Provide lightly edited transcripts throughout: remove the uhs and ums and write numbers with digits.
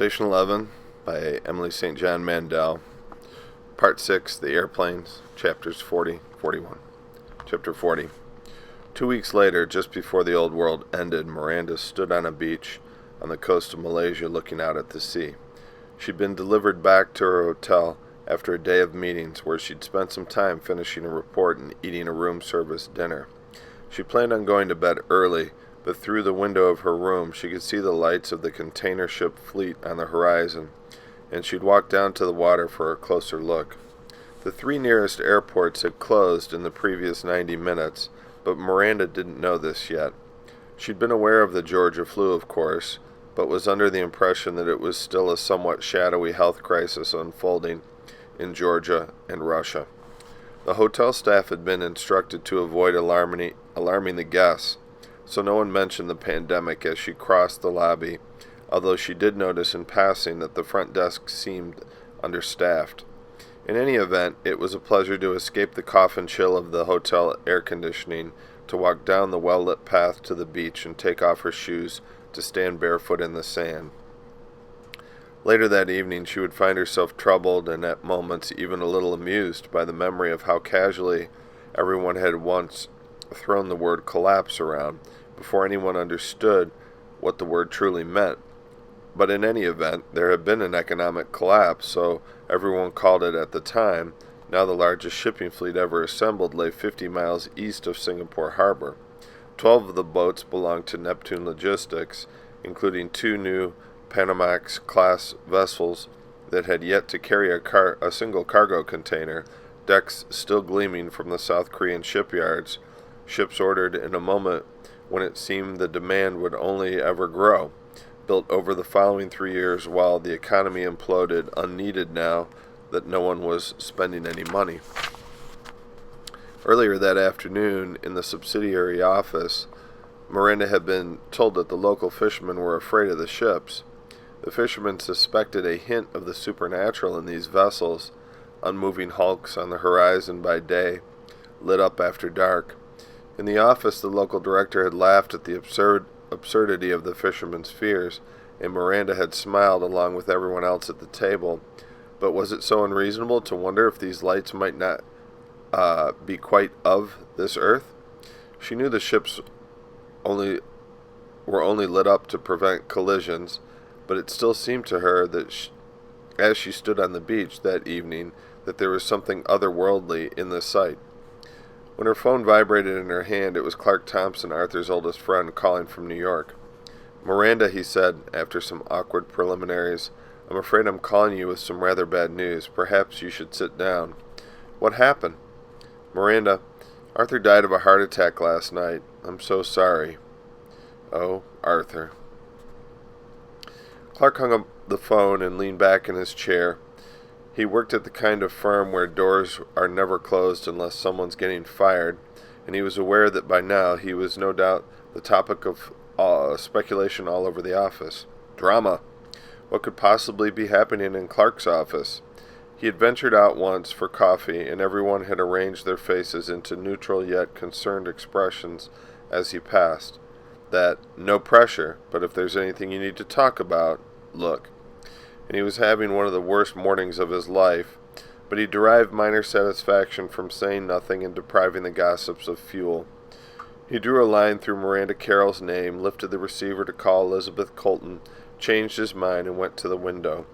Station 11 by Emily St. John Mandel. Part 6, The Airplanes, Chapters 40, 41. Chapter 40. 2 weeks later, just before the old world ended, Miranda stood on a beach on the coast of Malaysia looking out at the sea. She'd been delivered back to her hotel after a day of meetings where she'd spent some time finishing a report and eating a room service dinner. She planned on going to bed early, but through the window of her room she could see the lights of the container ship fleet on the horizon, and she'd walk down to the water for a closer look. The 3 nearest airports had closed in the previous 90 minutes, but Miranda didn't know this yet. She'd been aware of the Georgia flu, of course, but was under the impression that it was still a somewhat shadowy health crisis unfolding in Georgia and Russia. The hotel staff had been instructed to avoid alarming the guests, so no one mentioned the pandemic as she crossed the lobby, although she did notice in passing that the front desk seemed understaffed. In any event, it was a pleasure to escape the coffin chill of the hotel air conditioning, to walk down the well-lit path to the beach and take off her shoes to stand barefoot in the sand. Later that evening she would find herself troubled and at moments even a little amused by the memory of how casually everyone had once thrown the word collapse around, before anyone understood what the word truly meant. But in any event, there had been an economic collapse, so everyone called it at the time. Now the largest shipping fleet ever assembled lay 50 miles east of Singapore Harbor. 12 of the boats belonged to Neptune Logistics, including 2 new Panamax-class vessels that had yet to carry a single cargo container, decks still gleaming from the South Korean shipyards, ships ordered in a moment when it seemed the demand would only ever grow, built over the following 3 years while the economy imploded, unneeded now that no one was spending any money. Earlier that afternoon, in the subsidiary office, Miranda had been told that the local fishermen were afraid of the ships. The fishermen suspected a hint of the supernatural in these vessels, unmoving hulks on the horizon by day, lit up after dark. In the office, the local director had laughed at the absurdity of the fishermen's fears, and Miranda had smiled along with everyone else at the table. But was it so unreasonable to wonder if these lights might not be quite of this earth? She knew the ships were only lit up to prevent collisions, but it still seemed to her that as she stood on the beach that evening that there was something otherworldly in the sight. When her phone vibrated in her hand, it was Clark Thompson, Arthur's oldest friend, calling from New York. "Miranda," he said, after some awkward preliminaries, "I'm afraid I'm calling you with some rather bad news. Perhaps you should sit down." "What happened?" "Miranda, Arthur died of a heart attack last night. I'm so sorry." "Oh, Arthur." Clark hung up the phone and leaned back in his chair. He worked at the kind of firm where doors are never closed unless someone's getting fired, and he was aware that by now he was no doubt the topic of speculation all over the office. Drama. What could possibly be happening in Clark's office? He had ventured out once for coffee, and everyone had arranged their faces into neutral yet concerned expressions as he passed. That, "No pressure, but if there's anything you need to talk about, look." And he was having one of the worst mornings of his life, but he derived minor satisfaction from saying nothing and depriving the gossips of fuel. He drew a line through Miranda Carroll's name, lifted the receiver to call Elizabeth Colton, changed his mind, and went to the window.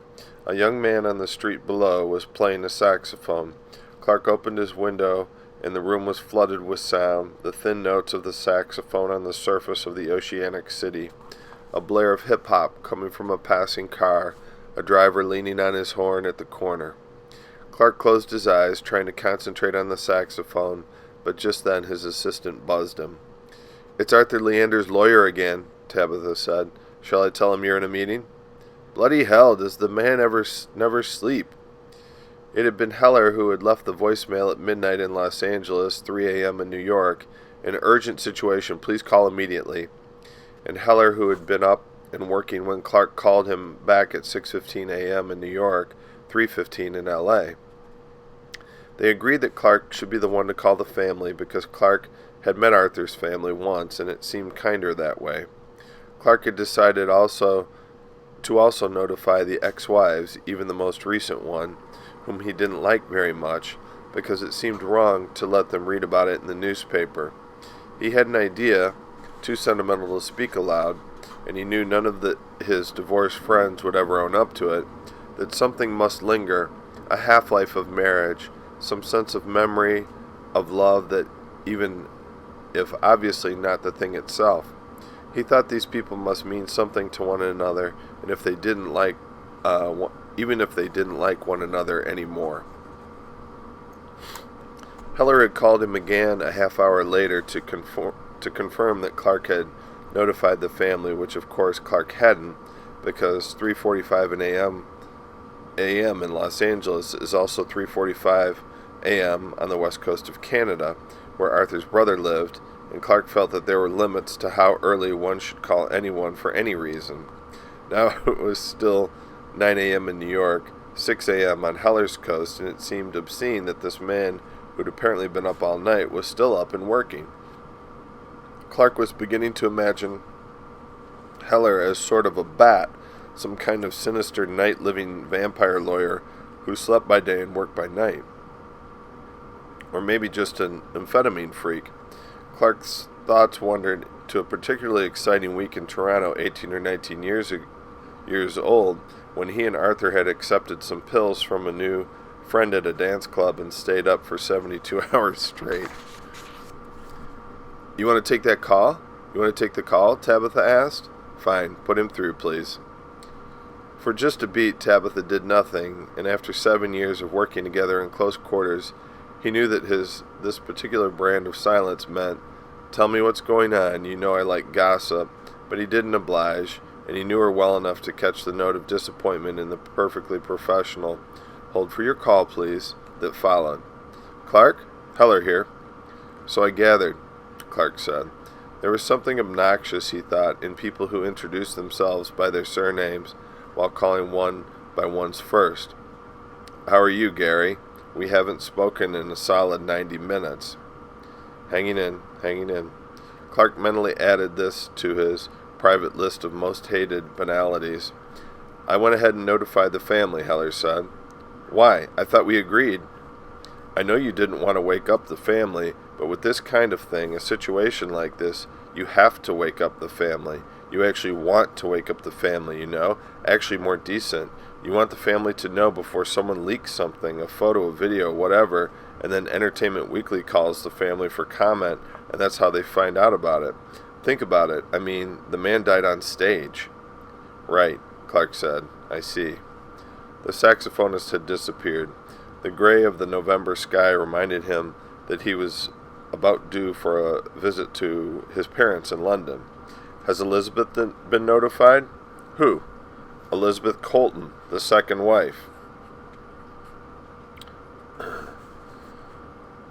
A young man on the street below was playing a saxophone. Clark opened his window, and the room was flooded with sound, the thin notes of the saxophone on the surface of the oceanic city, a blare of hip-hop coming from a passing car, a driver leaning on his horn at the corner. Clark closed his eyes, trying to concentrate on the saxophone, but just then his assistant buzzed him. "It's Arthur Leander's lawyer again," Tabitha said. "Shall I tell him you're in a meeting?" "Bloody hell, does the man never sleep?" It had been Heller who had left the voicemail at midnight in Los Angeles, 3 a.m. in New York. "An urgent situation, please call immediately." And Heller who had been up and working when Clark called him back at 6:15 a.m. in New York, 3:15 in L.A. They agreed that Clark should be the one to call the family because Clark had met Arthur's family once, and it seemed kinder that way. Clark had decided also to also notify the ex-wives, even the most recent one, whom he didn't like very much, because it seemed wrong to let them read about it in the newspaper. He had an idea, too sentimental to speak aloud, and he knew none of his divorced friends would ever own up to it, that something must linger, a half-life of marriage, some sense of memory, of love that even if obviously not the thing itself. He thought these people must mean something to one another, and if they didn't like, even if they didn't like one another anymore. Heller had called him again a half hour later to confirm that Clark had notified the family, which of course Clark hadn't, because 3:45 a.m. in Los Angeles is also 3:45 a.m. on the west coast of Canada, where Arthur's brother lived, and Clark felt that there were limits to how early one should call anyone for any reason. Now it was still 9 a.m. in New York, 6 a.m. on Heller's coast, and it seemed obscene that this man, who'd apparently been up all night, was still up and working. Clark was beginning to imagine Heller as sort of a bat, some kind of sinister night-living vampire lawyer who slept by day and worked by night. Or maybe just an amphetamine freak. Clark's thoughts wandered to a particularly exciting week in Toronto, 18 or 19 years old, when he and Arthur had accepted some pills from a new friend at a dance club and stayed up for 72 hours straight. "You want to take that call? You want to take the call?" Tabitha asked. "Fine, put him through, please." For just a beat, Tabitha did nothing, and after 7 years of working together in close quarters, he knew that this particular brand of silence meant, "Tell me what's going on, you know I like gossip," but he didn't oblige, and he knew her well enough to catch the note of disappointment in the perfectly professional "Hold for your call, please," that followed. "Clark? Heller here." "So I gathered," Clark said. There was something obnoxious, he thought, in people who introduced themselves by their surnames while calling one by one's first. "How are you, Gary? We haven't spoken in a solid 90 minutes. Hanging in, hanging in. Clark mentally added this to his private list of most hated banalities. "I went ahead and notified the family," Heller said. "Why? I thought we agreed." "I know you didn't want to wake up the family, but with this kind of thing, a situation like this, you have to wake up the family. You actually want to wake up the family, you know? Actually more decent. You want the family to know before someone leaks something, a photo, a video, whatever, and then Entertainment Weekly calls the family for comment, and that's how they find out about it. Think about it. I mean, the man died on stage." "Right," Clark said. "I see." The saxophonist had disappeared. The gray of the November sky reminded him that he was about due for a visit to his parents in London. "Has Elizabeth been notified?" "Who?" "Elizabeth Colton, the second wife."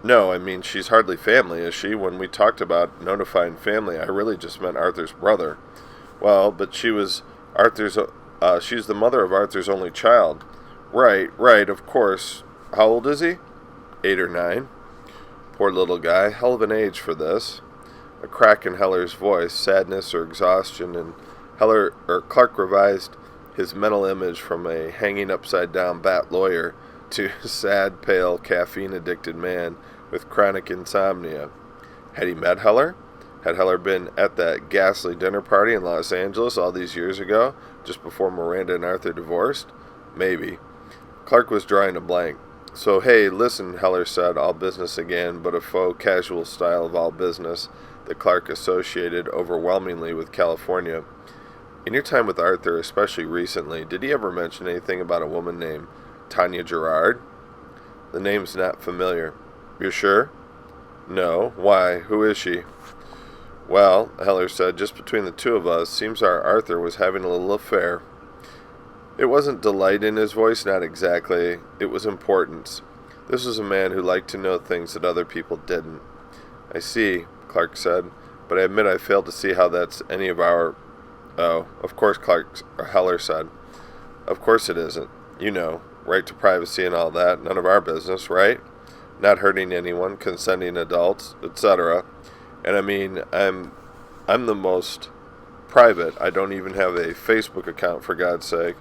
"No, I mean, she's hardly family, is she? When we talked about notifying family, I really just meant Arthur's brother." "Well, but she's the mother of Arthur's only child." Right, of course. How old is he?" 8 or 9. "Poor little guy, hell of an age for this." A crack in Heller's voice, sadness or exhaustion, and Clark revised his mental image from a hanging upside-down bat lawyer to a sad, pale, caffeine-addicted man with chronic insomnia. Had he met Heller? Had Heller been at that ghastly dinner party in Los Angeles all these years ago, just before Miranda and Arthur divorced? Maybe. Clark was drawing a blank. "So, hey, listen," Heller said, all business again, but a faux casual style of all business that Clark associated overwhelmingly with California. "In your time with Arthur, especially recently, did he ever mention anything about a woman named Tanya Gerard?" "The name's not familiar." "You're sure?" "No. Why? Who is she?" "Well," Heller said, "just between the two of us, seems our Arthur was having a little affair." It wasn't delight in his voice, not exactly. It was importance. This was a man who liked to know things that other people didn't. "I see," Clark said, "but I admit I fail to see how that's any of our—" "Oh, of course," Heller said. "Of course it isn't. You know, right to privacy and all that, none of our business, right? Not hurting anyone, consenting adults, etc. And I mean, I'm the most private. I don't even have a Facebook account, for God's sake.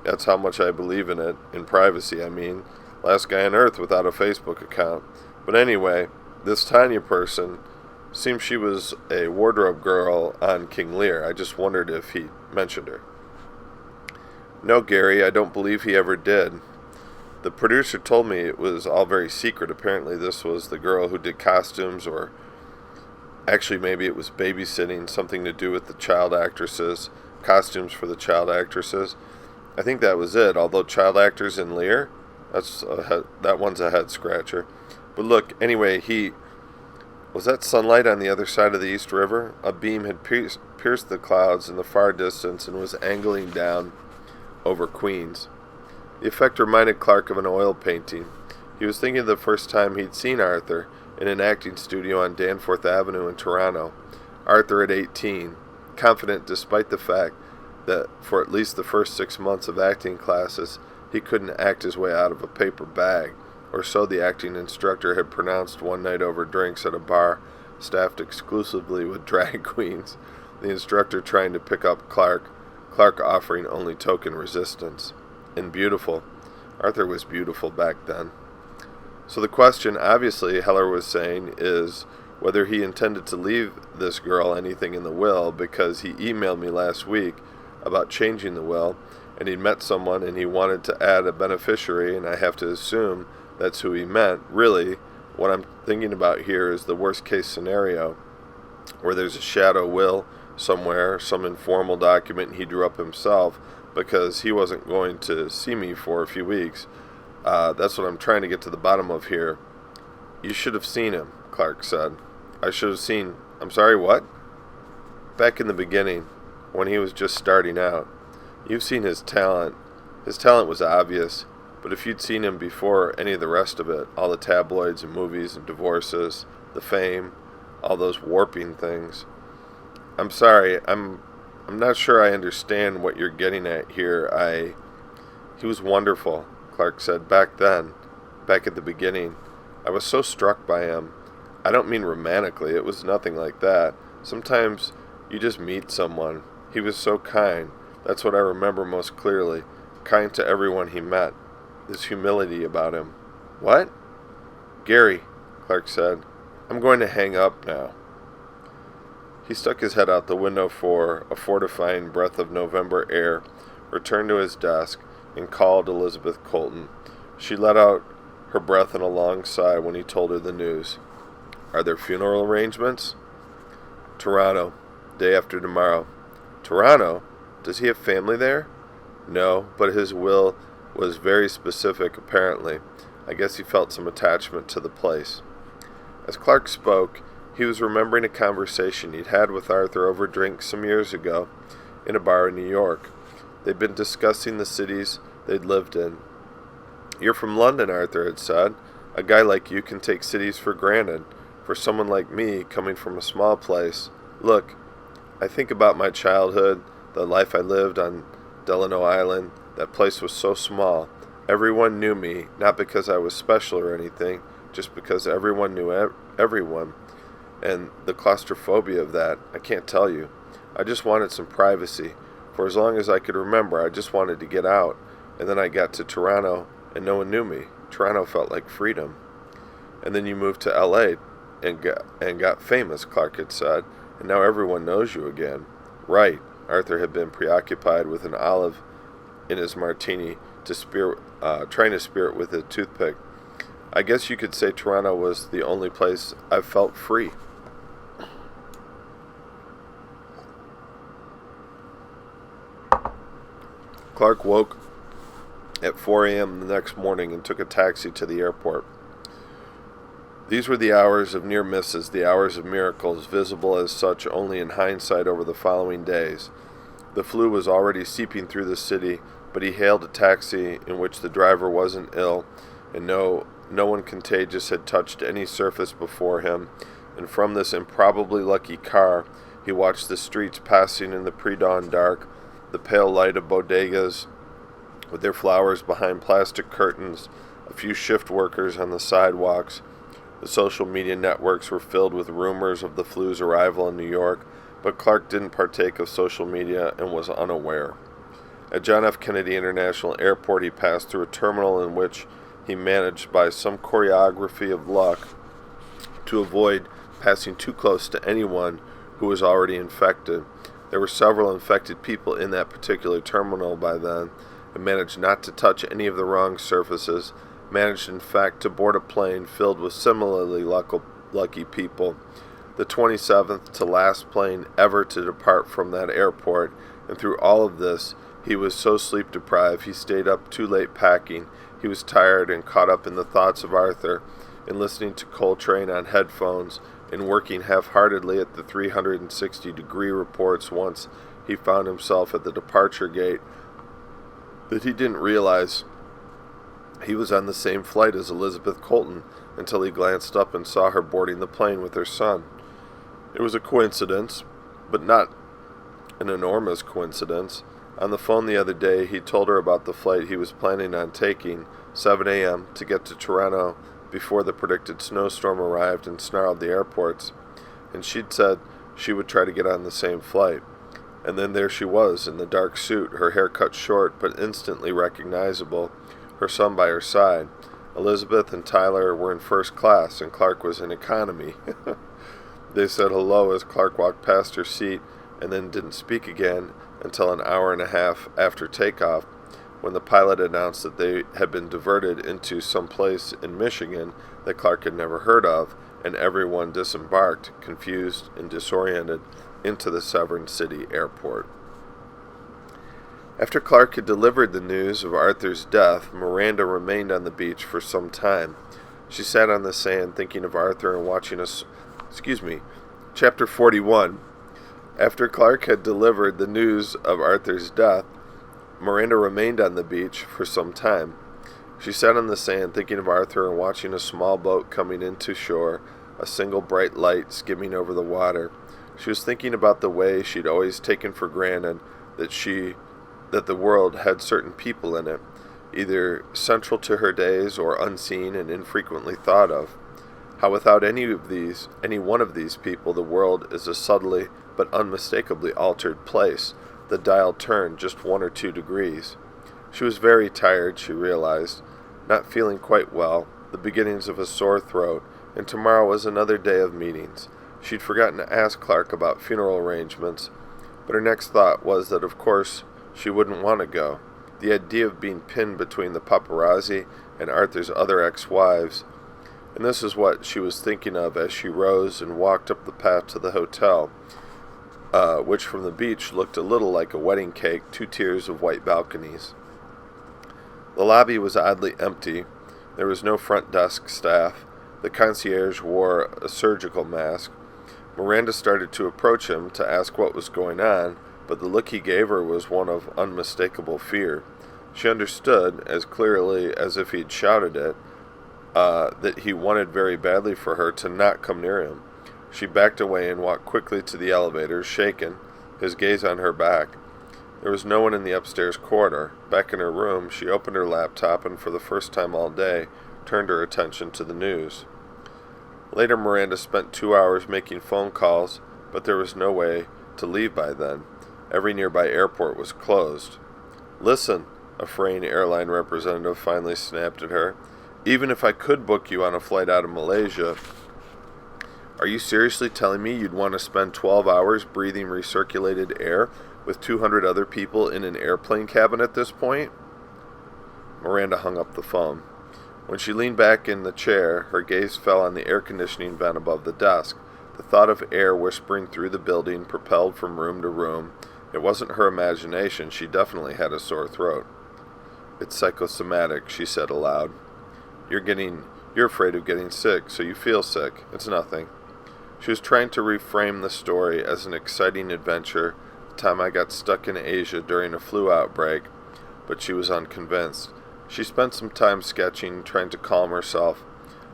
That's how much I believe in it, in privacy, I mean. Last guy on earth without a Facebook account. But anyway, this Tanya person, seems she was a wardrobe girl on King Lear. I just wondered if he mentioned her. No, Gary, I don't believe he ever did. The producer told me it was all very secret. Apparently this was the girl who did costumes, or actually maybe it was babysitting, something to do with the child actresses, costumes for the child actresses. I think that was it, although child actors in Lear, that one's a head scratcher. But look, anyway, was that sunlight on the other side of the East River? A beam had pierced the clouds in the far distance and was angling down over Queens. The effect reminded Clark of an oil painting. He was thinking of the first time he'd seen Arthur in an acting studio on Danforth Avenue in Toronto. Arthur at 18, confident despite the fact that for at least the first 6 months of acting classes he couldn't act his way out of a paper bag, or so the acting instructor had pronounced one night over drinks at a bar staffed exclusively with drag queens, the instructor trying to pick up Clark offering only token resistance. And beautiful. Arthur was beautiful back then. So the question, obviously, Heller was saying, is whether he intended to leave this girl anything in the will, because he emailed me last week about changing the will, and he'd met someone and he wanted to add a beneficiary, and I have to assume that's who he meant. Really, what I'm thinking about here is the worst case scenario, where there's a shadow will somewhere, some informal document he drew up himself, because he wasn't going to see me for a few weeks. That's what I'm trying to get to the bottom of here. You should have seen him, Clark said. I should have seen... I'm sorry, what? Back in the beginning, when he was just starting out. You've seen his talent. His talent was obvious, but if you'd seen him before any of the rest of it, all the tabloids and movies and divorces, the fame, all those warping things... I'm sorry, I'm not sure I understand what you're getting at here. He was wonderful, Clark said, back then, back at the beginning. I was so struck by him. I don't mean romantically, it was nothing like that. Sometimes you just meet someone. He was so kind. That's what I remember most clearly. Kind to everyone he met. This humility about him. What? Gary, Clark said, I'm going to hang up now. He stuck his head out the window for a fortifying breath of November air, returned to his desk, and called Elizabeth Colton. She let out her breath in a long sigh when he told her the news. Are there funeral arrangements? Toronto, day after tomorrow. Toronto? Does he have family there? No, but his will was very specific, apparently. I guess he felt some attachment to the place. As Clark spoke, he was remembering a conversation he'd had with Arthur over drinks some years ago in a bar in New York. They'd been discussing the cities they'd lived in. You're from London, Arthur had said. A guy like you can take cities for granted. For someone like me, coming from a small place. Look, I think about my childhood, the life I lived on Delano Island. That place was so small. Everyone knew me, not because I was special or anything, just because everyone knew everyone. And the claustrophobia of that, I can't tell you. I just wanted some privacy. For as long as I could remember, I just wanted to get out. And then I got to Toronto, and no one knew me. Toronto felt like freedom. And then you moved to L.A. and got famous, Clark had said, and now everyone knows you again. Right. Arthur had been preoccupied with an olive in his martini, trying to spear it with a toothpick. I guess you could say Toronto was the only place I felt free. Clark woke at 4 a.m. the next morning and took a taxi to the airport. These were the hours of near misses, the hours of miracles, visible as such only in hindsight over the following days. The flu was already seeping through the city, but he hailed a taxi in which the driver wasn't ill, and no one contagious had touched any surface before him, and from this improbably lucky car, he watched the streets passing in the pre-dawn dark, the pale light of bodegas with their flowers behind plastic curtains, a few shift workers on the sidewalks. The social media networks were filled with rumors of the flu's arrival in New York, but Clark didn't partake of social media and was unaware. At John F. Kennedy International Airport, he passed through a terminal in which he managed by some choreography of luck to avoid passing too close to anyone who was already infected. There were several infected people in that particular terminal by then, and managed not to touch any of the wrong surfaces, managed in fact to board a plane filled with similarly lucky people, the 27th to last plane ever to depart from that airport, and through all of this, he was so sleep deprived he stayed up too late packing. He was tired and caught up in the thoughts of Arthur, in listening to Coltrane on headphones, and working half-heartedly at the 360-degree reports once he found himself at the departure gate, that he didn't realize he was on the same flight as Elizabeth Colton until he glanced up and saw her boarding the plane with her son. It was a coincidence, but not an enormous coincidence. On the phone the other day, he told her about the flight he was planning on taking, 7 a.m., to get to Toronto before the predicted snowstorm arrived and snarled the airports, and she'd said she would try to get on the same flight. And then there she was, in the dark suit, her hair cut short but instantly recognizable, her son by her side. Elizabeth and Tyler were in first class, and Clark was in economy. They said hello as Clark walked past her seat, and then didn't speak again until an hour and a half after takeoff, when the pilot announced that they had been diverted into some place in Michigan that Clark had never heard of, and everyone disembarked, confused and disoriented, into the Severn City airport. After Clark had delivered the news of Arthur's death, Miranda remained on the beach for some time. She sat on the sand thinking of Arthur and watching us. Chapter 41. After Clark had delivered the news of Arthur's death, Miranda remained on the beach for some time. She sat on the sand thinking of Arthur and watching a small boat coming into shore, a single bright light skimming over the water. She was thinking about the way she'd always taken for granted that the world had certain people in it, either central to her days or unseen and infrequently thought of. How without any one of these people, the world is a subtly but unmistakably altered place, the dial turned just 1 or 2 degrees. She was very tired, she realized, not feeling quite well, the beginnings of a sore throat, and tomorrow was another day of meetings. She'd forgotten to ask Clark about funeral arrangements, but her next thought was that of course she wouldn't want to go. The idea of being pinned between the paparazzi and Arthur's other ex-wives, and this is what she was thinking of as she rose and walked up the path to the hotel, which from the beach looked a little like a wedding cake, 2 tiers of white balconies. The lobby was oddly empty. There was no front desk staff. The concierge wore a surgical mask. Miranda started to approach him to ask what was going on, but the look he gave her was one of unmistakable fear. She understood, as clearly as if he'd shouted it, that he wanted very badly for her to not come near him. She backed away and walked quickly to the elevator, shaken, his gaze on her back. There was no one in the upstairs corridor. Back in her room, she opened her laptop and for the first time all day, turned her attention to the news. Later, Miranda spent 2 hours making phone calls, but there was no way to leave by then. Every nearby airport was closed. "Listen," a fraying airline representative finally snapped at her. "Even if I could book you on a flight out of Malaysia, are you seriously telling me you'd want to spend 12 hours breathing recirculated air with 200 other people in an airplane cabin at this point?" Miranda hung up the phone. When she leaned back in the chair, her gaze fell on the air conditioning vent above the desk. The thought of air whispering through the building propelled from room to room. It wasn't her imagination. She definitely had a sore throat. "It's psychosomatic," she said aloud. You're afraid of getting sick, so you feel sick. It's nothing." She was trying to reframe the story as an exciting adventure, the time I got stuck in Asia during a flu outbreak, but she was unconvinced. She spent some time sketching, trying to calm herself.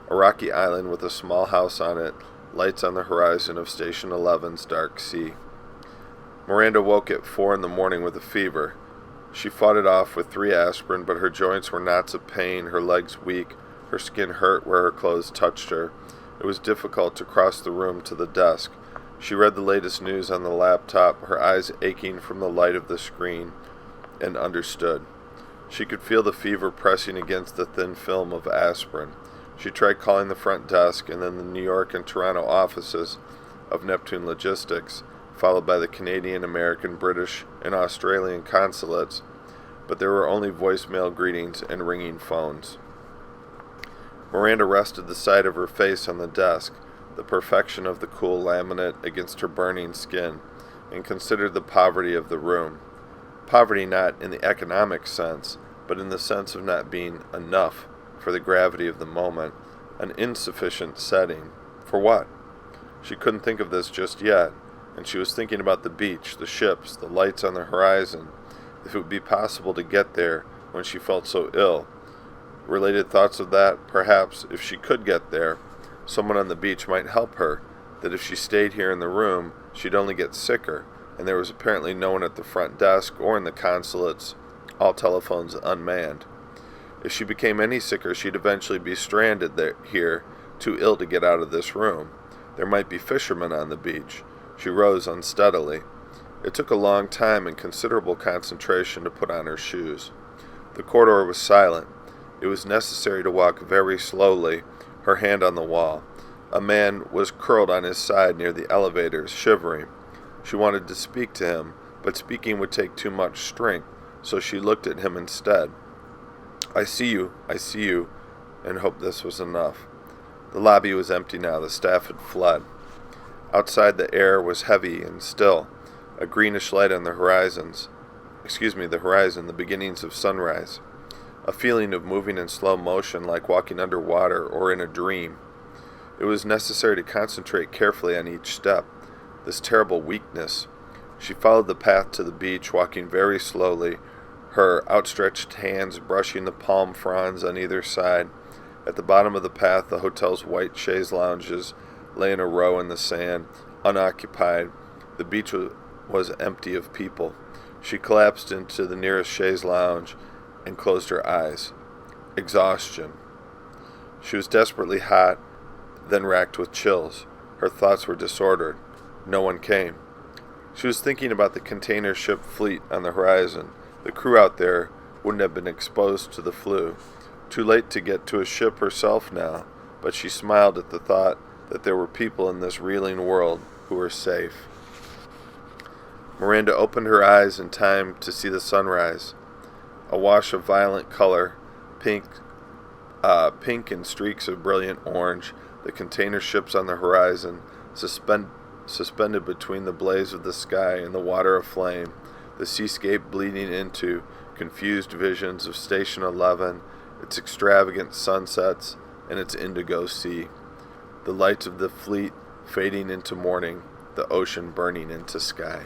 A rocky island with a small house on it, lights on the horizon of Station 11's dark sea. Miranda woke at 4 in the morning with a fever. She fought it off with 3 aspirin, but her joints were knots of pain, her legs weak, her skin hurt where her clothes touched her. It was difficult to cross the room to the desk. She read the latest news on the laptop, her eyes aching from the light of the screen, and understood. She could feel the fever pressing against the thin film of aspirin. She tried calling the front desk and then the New York and Toronto offices of Neptune Logistics, followed by the Canadian, American, British, and Australian consulates, but there were only voicemail greetings and ringing phones. Miranda rested the side of her face on the desk, the perfection of the cool laminate against her burning skin, and considered the poverty of the room. Poverty not in the economic sense, but in the sense of not being enough for the gravity of the moment, an insufficient setting. For what? She couldn't think of this just yet, and she was thinking about the beach, the ships, the lights on the horizon, if it would be possible to get there when she felt so ill. Related thoughts of that, perhaps, if she could get there, someone on the beach might help her, that if she stayed here in the room, she'd only get sicker, and there was apparently no one at the front desk or in the consulates, all telephones unmanned. If she became any sicker, she'd eventually be stranded here, too ill to get out of this room. There might be fishermen on the beach. She rose unsteadily. It took a long time and considerable concentration to put on her shoes. The corridor was silent. It was necessary to walk very slowly, her hand on the wall. A man was curled on his side near the elevators, shivering. She wanted to speak to him, but speaking would take too much strength, so she looked at him instead. I see you, and hoped this was enough. The lobby was empty now. The staff had fled. Outside the air was heavy and still, a greenish light on the horizon, the beginnings of sunrise. A feeling of moving in slow motion like walking underwater or in a dream. It was necessary to concentrate carefully on each step. This terrible weakness. She followed the path to the beach, walking very slowly, her outstretched hands brushing the palm fronds on either side. At the bottom of the path, the hotel's white chaise lounges lay in a row in the sand, unoccupied. The beach was empty of people. She collapsed into the nearest chaise lounge and closed her eyes. Exhaustion. She was desperately hot, then racked with chills. Her thoughts were disordered. No one came. She was thinking about the container ship fleet on the horizon. The crew out there wouldn't have been exposed to the flu. Too late to get to a ship herself now, but she smiled at the thought that there were people in this reeling world who were safe. Miranda opened her eyes in time to see the sunrise. A wash of violent color, pink in streaks of brilliant orange, the container ships on the horizon, suspended between the blaze of the sky and the water aflame, the seascape bleeding into confused visions of Station 11, its extravagant sunsets, and its indigo sea. The lights of the fleet fading into morning, the ocean burning into sky.